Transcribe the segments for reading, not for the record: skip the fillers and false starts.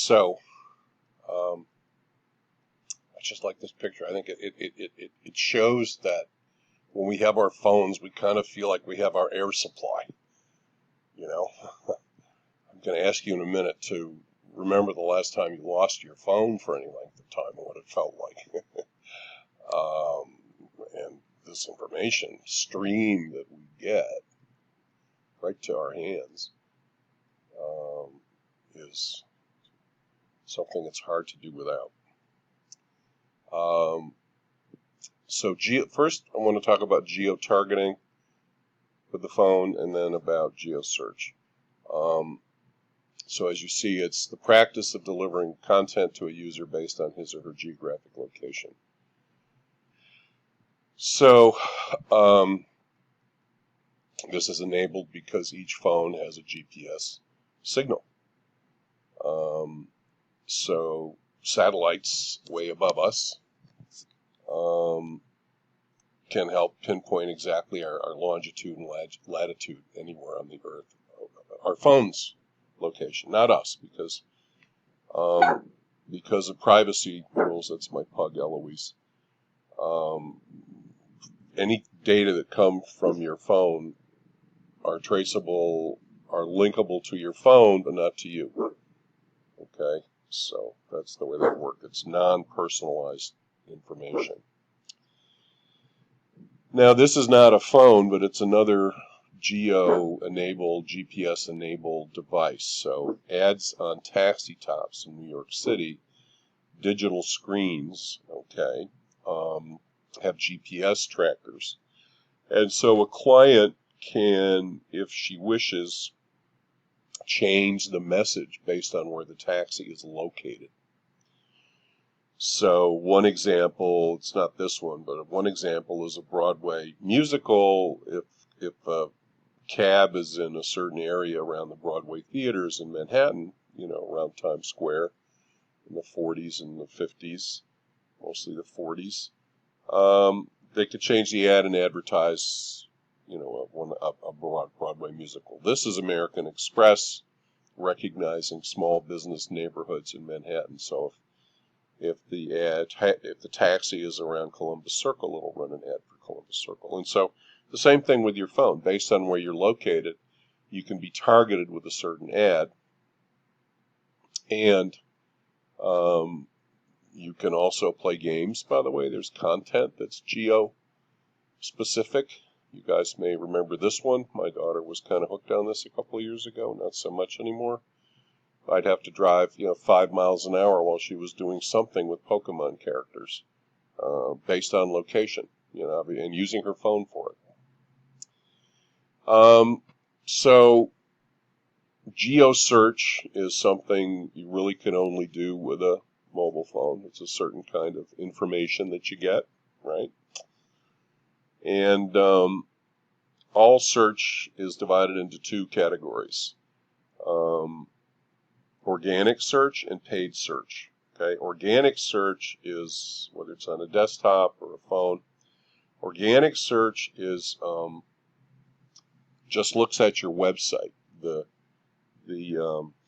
So, I just like this picture. I think it shows that when we have our phones, we kind of feel like we have our air supply. You know, I'm going to ask you in a minute to remember the last time you lost your phone for any length of time and what it felt like. And this information stream that we get right to our hands is something that's hard to do without. So first I want to talk about geo targeting with the phone and then about Geosearch. So as you see, it's the practice of delivering content to a user based on his or her geographic location. So this is enabled because each phone has a GPS signal. So satellites way above us can help pinpoint exactly our longitude and latitude anywhere on the Earth. Our phone's location, not us, because of privacy rules. That's my pug, Eloise. Any data that come from your phone are traceable, are linkable to your phone, but not to you. Okay, so that's the way that works. It's non-personalized information. Now, this is not a phone, but it's another geo-enabled, GPS-enabled device. So ads on taxi tops in New York City, digital screens, okay, have GPS trackers. And so a client can, if she wishes, change the message based on where the taxi is located. So one example, it's not this one, but one example is a Broadway musical. If a cab is in a certain area around the Broadway theaters in Manhattan, around Times Square in the 40s and the 50s, mostly the 40s, they could change the ad and advertise, a Broadway musical. This is American Express, recognizing small business neighborhoods in Manhattan. So if the taxi is around Columbus Circle, it'll run an ad for Columbus Circle. And so the same thing with your phone. Based on where you're located, you can be targeted with a certain ad. And you can also play games, by the way. There's content that's geo-specific. You guys may remember this one. My daughter was kind of hooked on this a couple of years ago, not so much anymore. I'd have to drive, 5 miles an hour while she was doing something with Pokemon characters, based on location, and using her phone for it. So Geosearch is something you really can only do with a mobile phone. It's a certain kind of information that you get, right? And all search is divided into two categories. Organic search and paid search. Okay, organic search is whether it's on a desktop or a phone. Organic search is just looks at your website. The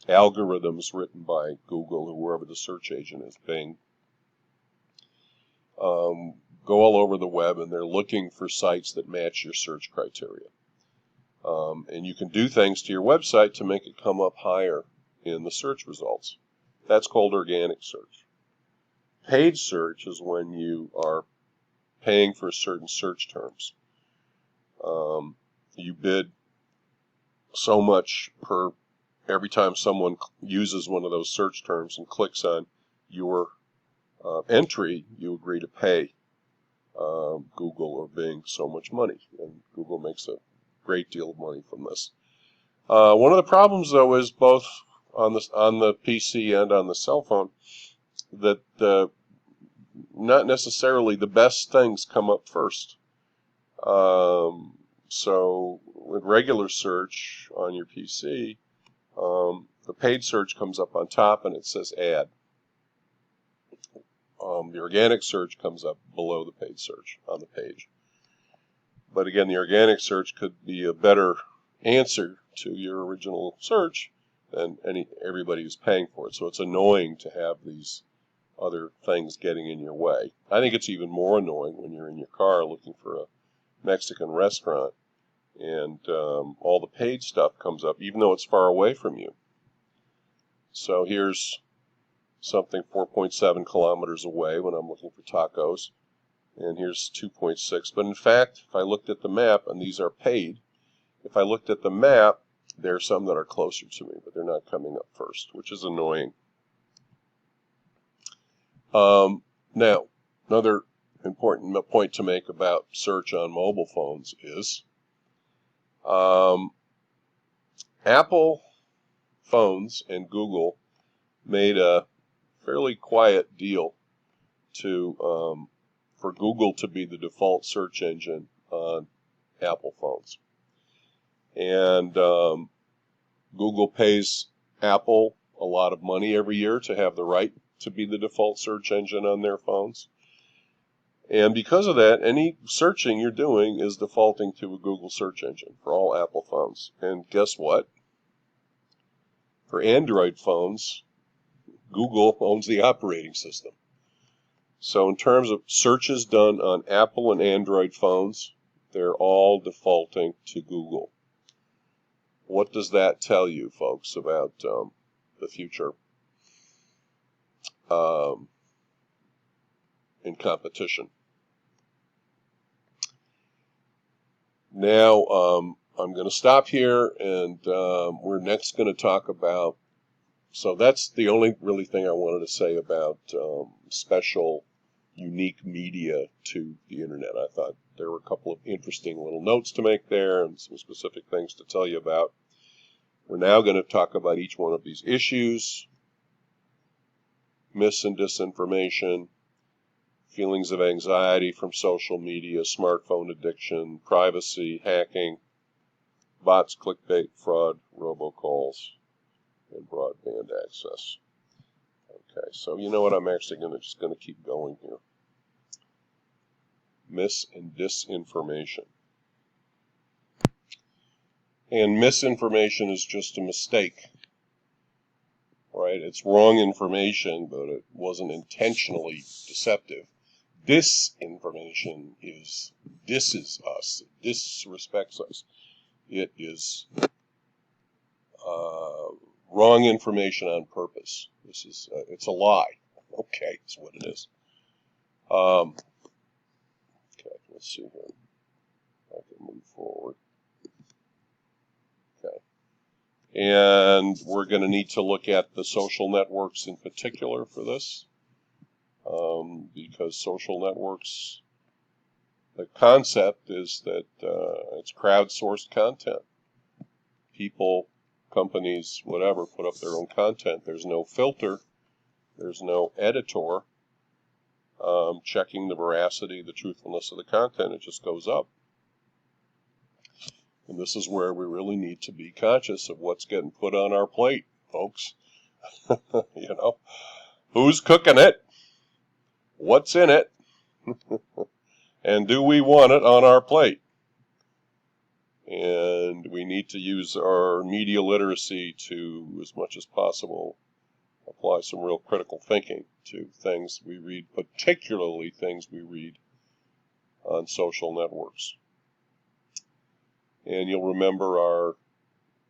algorithms written by Google, or whoever the search agent is, Bing, go all over the web, and they're looking for sites that match your search criteria. And you can do things to your website to make it come up higher in the search results. That's called organic search. Paid search is when you are paying for certain search terms. You bid so much per every time someone uses one of those search terms and clicks on your entry, you agree to pay Google or Bing so much money, and Google makes a great deal of money from this. One of the problems, though, is both on the PC and on the cell phone, that not necessarily the best things come up first. So with regular search on your PC, the paid search comes up on top and it says ad. The organic search comes up below the paid search on the page. But again, the organic search could be a better answer to your original search, than everybody who's paying for it. So it's annoying to have these other things getting in your way. I think it's even more annoying when you're in your car looking for a Mexican restaurant and all the paid stuff comes up, even though it's far away from you. So here's something 4.7 kilometers away when I'm looking for tacos, and here's 2.6. But in fact, if I looked at the map, and these are paid, if I looked at the map, there are some that are closer to me, but they're not coming up first, which is annoying. Now, another important point to make about search on mobile phones is Apple phones and Google made a fairly quiet deal for Google to be the default search engine on Apple phones. And Google pays Apple a lot of money every year to have the right to be the default search engine on their phones. And because of that, any searching you're doing is defaulting to a Google search engine for all Apple phones. And guess what? For Android phones, Google owns the operating system. So in terms of searches done on Apple and Android phones, they're all defaulting to Google. What does that tell you, folks, about the future in competition? Now, I'm going to stop here, and we're next going to talk about, so that's the only really thing I wanted to say about special, unique media to the internet. I thought there were a couple of interesting little notes to make there and some specific things to tell you about. We're now going to talk about each one of these issues: mis- and disinformation, feelings of anxiety from social media, smartphone addiction, privacy, hacking, bots, clickbait, fraud, robocalls, and broadband access. Okay, so you know what? I'm actually just going to keep going here. Mis- and disinformation. And misinformation is just a mistake, right? It's wrong information, but it wasn't intentionally deceptive. Disinformation is disses us, disrespects us. It is wrong information on purpose. This is it's a lie. Okay, that's what it is. Okay, let's see here. I can move forward. Okay, and we're going to need to look at the social networks in particular for this, because social networks, the concept is that it's crowdsourced content. People, companies, whatever, put up their own content. There's no filter. There's no editor checking the veracity, the truthfulness of the content. It just goes up. And this is where we really need to be conscious of what's getting put on our plate, folks. You know, who's cooking it? What's in it? And do we want it on our plate? And we need to use our media literacy to, as much as possible, apply some real critical thinking to things we read, particularly things we read on social networks. And you'll remember our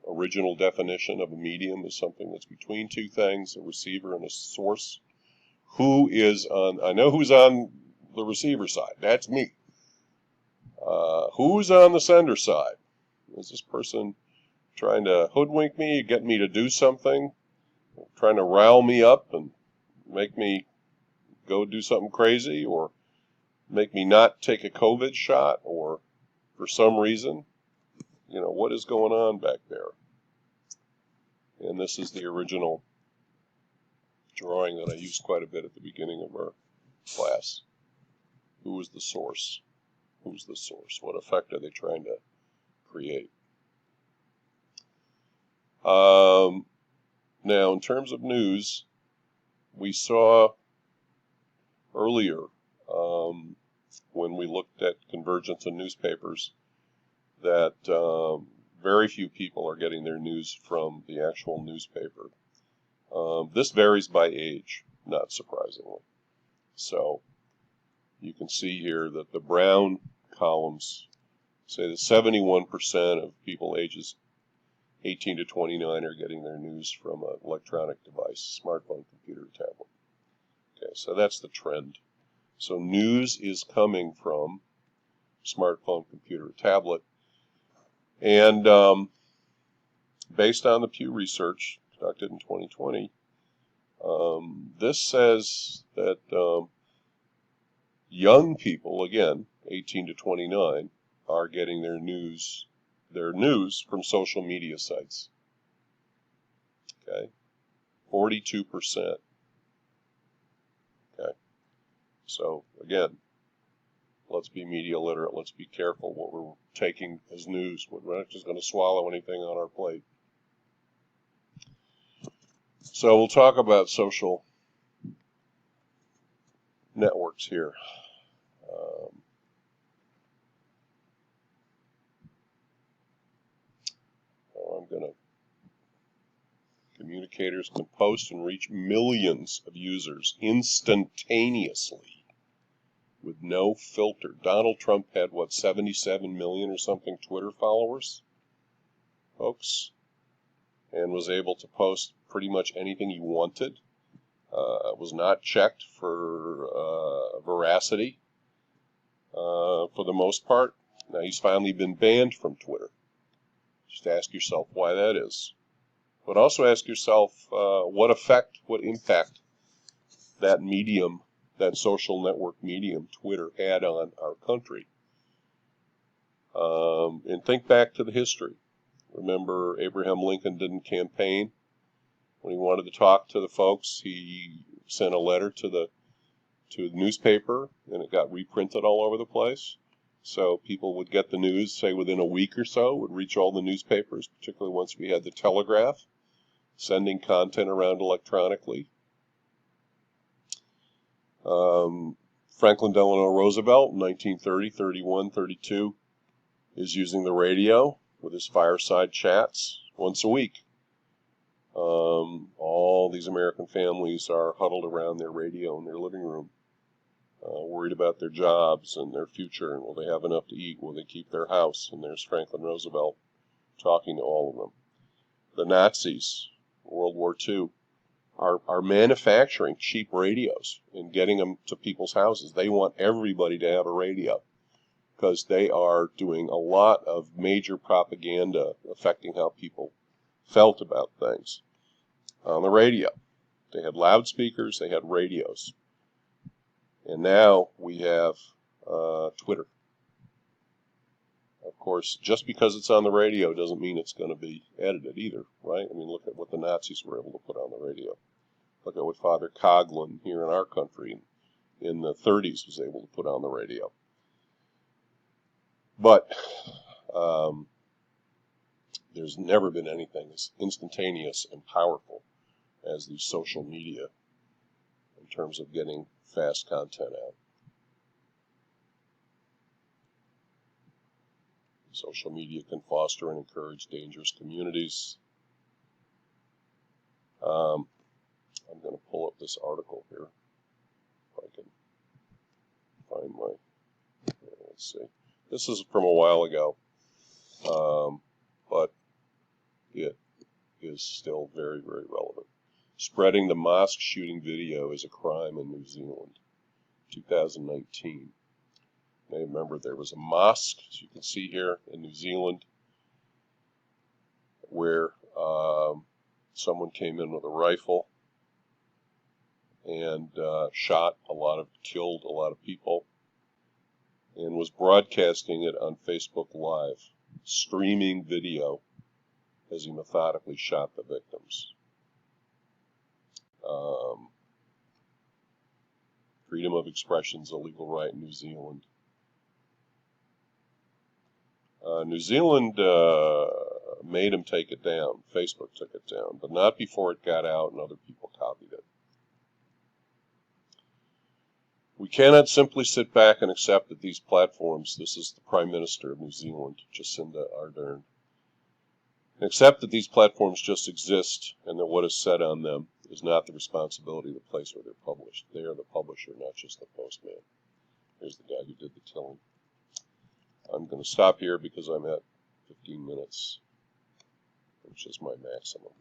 original definition of a medium is something that's between two things, a receiver and a source. Who is on, I know who's on the receiver side, that's me. Who's on the sender side? Is this person trying to hoodwink me, get me to do something, trying to rile me up and make me go do something crazy, or make me not take a COVID shot, or for some reason, you know, what is going on back there? And this is the original drawing that I used quite a bit at the beginning of our class. Who is the source? Who's the source? What effect are they trying to create? Now, in terms of news, we saw earlier, when we looked at convergence in newspapers, that very few people are getting their news from the actual newspaper. This varies by age, not surprisingly. So you can see here that the brown columns say that 71% of people ages 18 to 29 are getting their news from an electronic device, smartphone, computer, tablet. Okay, so that's the trend. So news is coming from smartphone, computer, tablet. And based on the Pew research conducted in 2020, this says that young people, again, 18 to 29, are getting their news from social media sites. Okay, 42%. Okay, so again, let's be media literate. Let's be careful what we're taking as news. We're not just going to swallow anything on our plate. So we'll talk about social networks here. Communicators can post and reach millions of users instantaneously with no filter. Donald Trump had, 77 million or something Twitter followers, folks, and was able to post pretty much anything he wanted. Was not checked for veracity for the most part. Now he's finally been banned from Twitter. Just ask yourself why that is. But also ask yourself what impact that medium, that social network medium, Twitter, had on our country. And think back to the history. Remember, Abraham Lincoln didn't campaign. When he wanted to talk to the folks, he sent a letter to the newspaper, and it got reprinted all over the place. So people would get the news, say within a week or so, would reach all the newspapers, particularly once we had the telegraph, sending content around electronically. Franklin Delano Roosevelt, in 1930, 31, 32, is using the radio with his fireside chats once a week. All these American families are huddled around their radio in their living room, worried about their jobs and their future, and will they have enough to eat? Will they keep their house? And there's Franklin Roosevelt talking to all of them. The Nazis, World War II, are manufacturing cheap radios and getting them to people's houses. They want everybody to have a radio because they are doing a lot of major propaganda affecting how people felt about things on the radio. They had loudspeakers, they had radios. And now we have Twitter. Of course, just because it's on the radio doesn't mean it's going to be edited either, right? I mean, look at what the Nazis were able to put on the radio. Look at what Father Coughlin here in our country in the 30s was able to put on the radio. But there's never been anything as instantaneous and powerful as the social media in terms of getting fast content out. Social media can foster and encourage dangerous communities. I'm going to pull up this article here, if I can find let's see. This is from a while ago, but it is still very, very relevant. Spreading the mosque shooting video is a crime in New Zealand, 2019. You may remember there was a mosque, as you can see here, in New Zealand, where someone came in with a rifle and killed a lot of people, and was broadcasting it on Facebook Live, streaming video as he methodically shot the victims. Freedom of expression is a legal right in New Zealand. New Zealand made him take it down. Facebook took it down, but not before it got out and other people copied it. We cannot simply sit back and accept that these platforms, this is the Prime Minister of New Zealand, Jacinda Ardern, Accept that these platforms just exist and that what is said on them is not the responsibility of the place where they're published. They are the publisher, not just the postman. Here's the guy who did the tilling. I'm going to stop here because I'm at 15 minutes, which is my maximum.